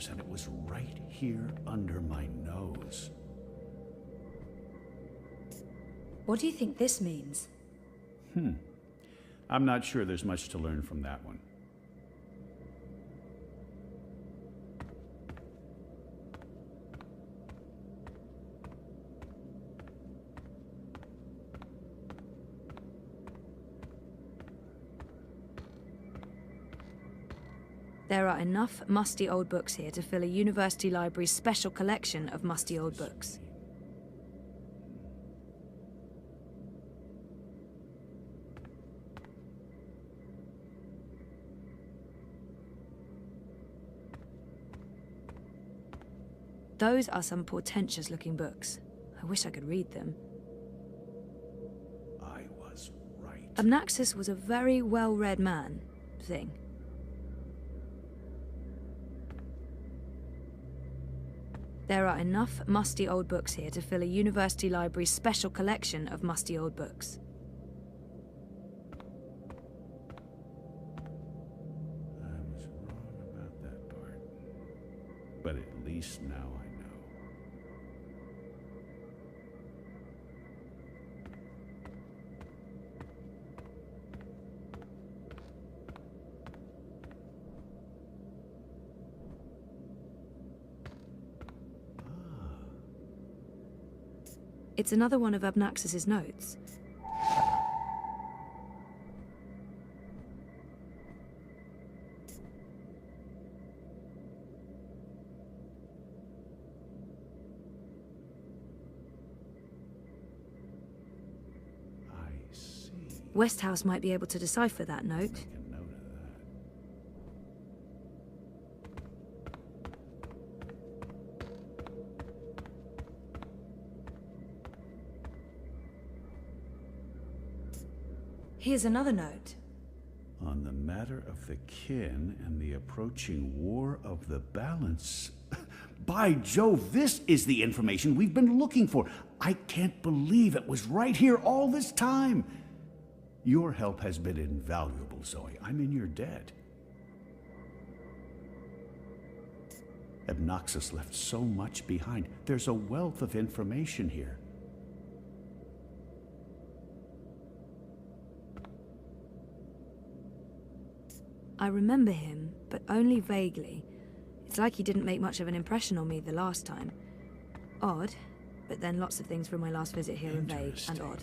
years, and it was right here under my nose. What do you think this means? I'm not sure there's much to learn from that one. There are enough musty old books here to fill a university library's special collection of musty old books. Those are some portentous-looking books. I wish I could read them. I was right. Abnaxus was a very well-read man, thing. There are enough musty old books here to fill a university library's special collection of musty old books. I was wrong about that part. But at least now I know. It's another one of Abnaxus's notes. I see. Westhouse might be able to decipher that note. Make a note of that. Here's another note. On the matter of the kin and the approaching War of the Balance. By Jove, this is the information we've been looking for. I can't believe it was right here all this time. Your help has been invaluable, Zoe. I'm in your debt. Abnaxus left so much behind. There's a wealth of information here. I remember him, but only vaguely. It's like he didn't make much of an impression on me the last time. Odd, but then lots of things from my last visit here are vague and odd.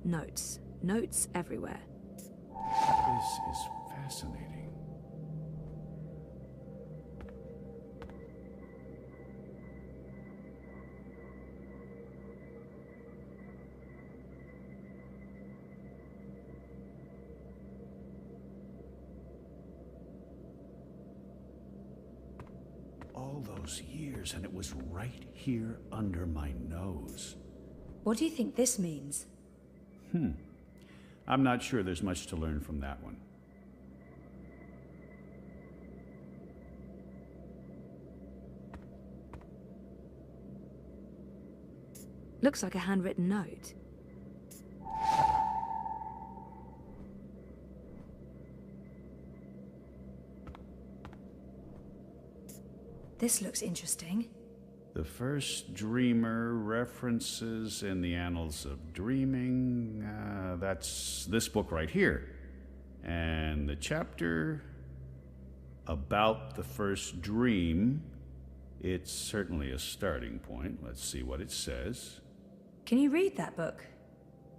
Notes. Notes everywhere. This is fascinating. All those years, and it was right here under my nose. What do you think this means? I'm not sure there's much to learn from that one. Looks like a handwritten note. This looks interesting. The first dreamer references in the annals of dreaming. That's this book right here. And the chapter about the first dream, it's certainly a starting point. Let's see what it says. Can you read that book?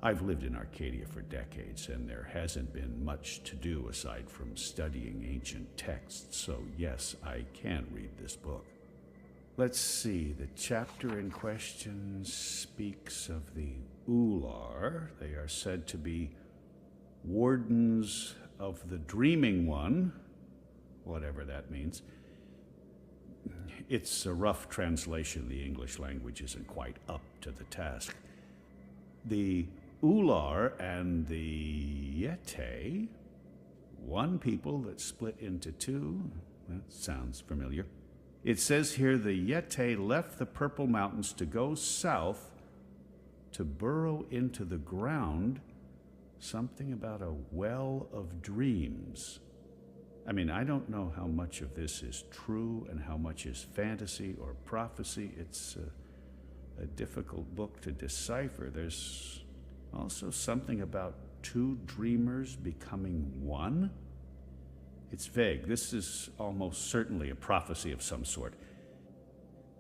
I've lived in Arcadia for decades, and there hasn't been much to do aside from studying ancient texts, so yes, I can read this book. Let's see, the chapter in question speaks of the Ular. They are said to be Wardens of the Dreaming One, whatever that means. It's a rough translation. The English language isn't quite up to the task. The Ular and the Yete, one people that split into two. That sounds familiar. It says here the Yete left the Purple Mountains to go south to burrow into the ground. Something about a well of dreams. I mean, I don't know how much of this is true and how much is fantasy or prophecy. It's a difficult book to decipher. There's also something about two dreamers becoming one. It's vague. This is almost certainly a prophecy of some sort.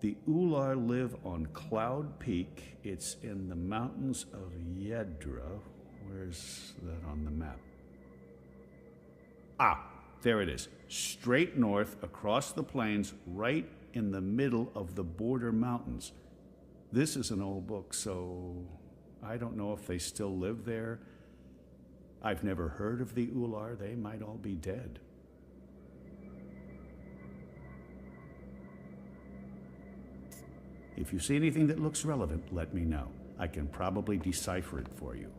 The Ular live on Cloud Peak. It's in the mountains of Yedra. Where's that on the map? Ah, there it is. Straight north across the plains, right in the middle of the border mountains. This is an old book, so I don't know if they still live there. I've never heard of the Ular. They might all be dead. If you see anything that looks relevant, let me know. I can probably decipher it for you.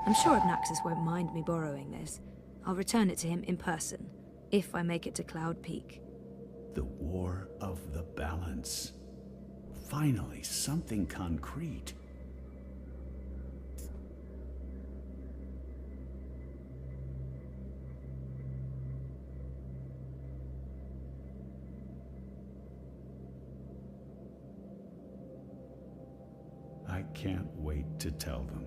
I'm sure Abnaxis won't mind me borrowing this. I'll return it to him in person, if I make it to Cloud Peak. The War of the Balance. Finally, something concrete. I can't wait to tell them.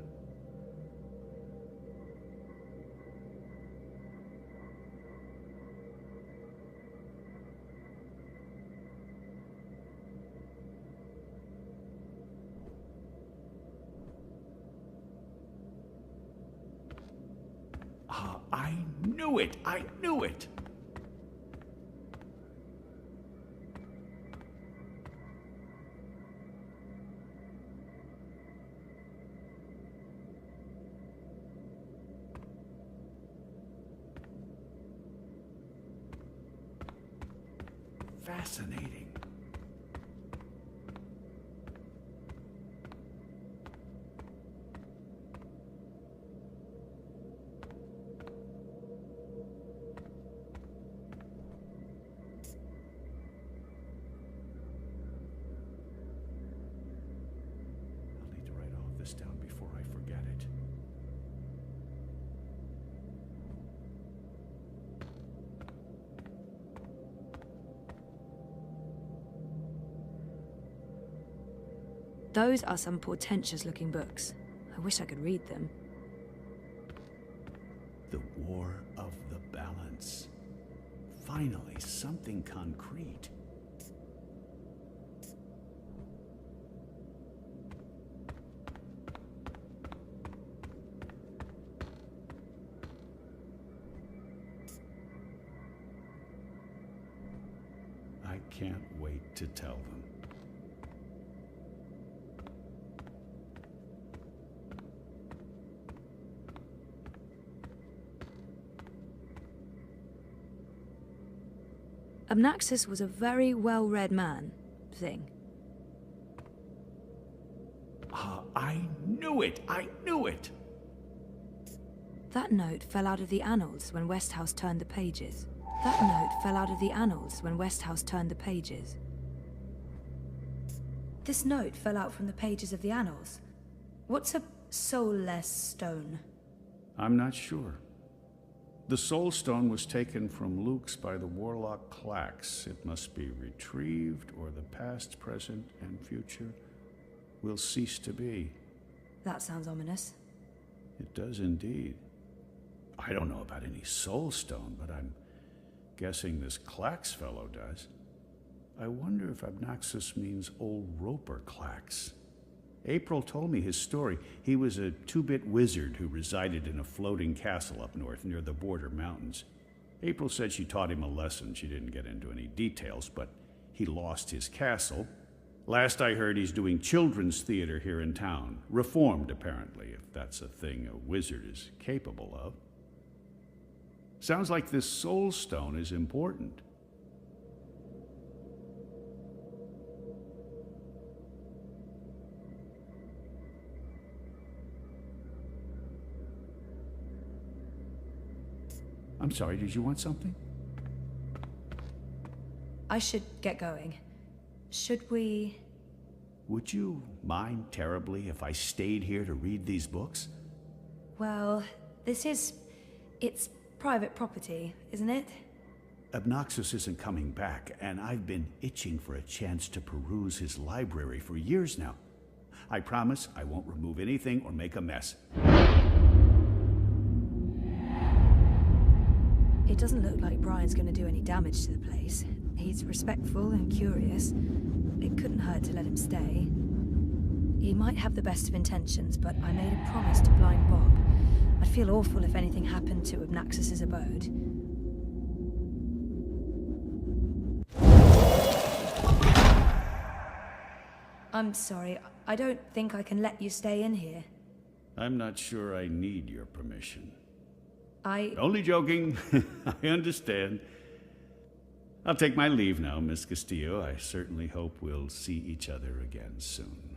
I knew it! I knew it! Fascinating. Down before I forget it. Those are some portentous-looking books. I wish I could read them. The War of the Balance. Finally, something concrete. I can't wait to tell them. Abnaxis was a very well-read man, thing. I knew it! I knew it! That note fell out of the annals when Westhouse turned the pages. That note fell out of the annals when Westhouse turned the pages. This note fell out from the pages of the annals. What's a soulless stone? I'm not sure. The Soul Stone was taken from Luke's by the warlock Clax. It must be retrieved, or the past, present, and future will cease to be. That sounds ominous. It does indeed. I don't know about any Soul Stone, but I'm guessing this Clax fellow does. I wonder if Abnaxis means old Roper Clax. April told me his story. He was a two-bit wizard who resided in a floating castle up north near the border mountains. April said she taught him a lesson. She didn't get into any details, but he lost his castle. Last I heard, he's doing children's theater here in town. Reformed, apparently, if that's a thing a wizard is capable of. Sounds like this soul stone is important. I'm sorry, did you want something? I should get going. Should we... Would you mind terribly if I stayed here to read these books? Well, it's private property, isn't it? Obnoxus isn't coming back, and I've been itching for a chance to peruse his library for years now. I promise I won't remove anything or make a mess. It doesn't look like Brian's going to do any damage to the place. He's respectful and curious. It couldn't hurt to let him stay. He might have the best of intentions, but I made a promise to Blind Bob. I'd feel awful if anything happened to Obnoxus's abode. I'm sorry, I don't think I can let you stay in here. I'm not sure I need your permission. I... Only joking. I understand. I'll take my leave now, Miss Castillo. I certainly hope we'll see each other again soon.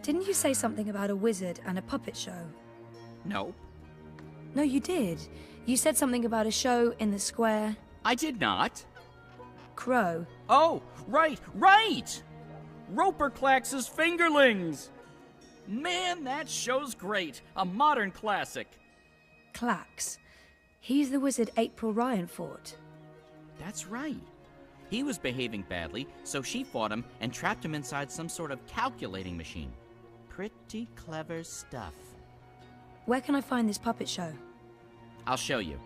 Didn't you say something about a wizard and a puppet show? No. No, you did. You said something about a show in the square. I did not. Crow. Oh, right! Roper Clax's Fingerlings! Man, that show's great. A modern classic. Clax. He's the wizard April Ryan fought. That's right. He was behaving badly, so she fought him and trapped him inside some sort of calculating machine. Pretty clever stuff. Where can I find this puppet show? I'll show you.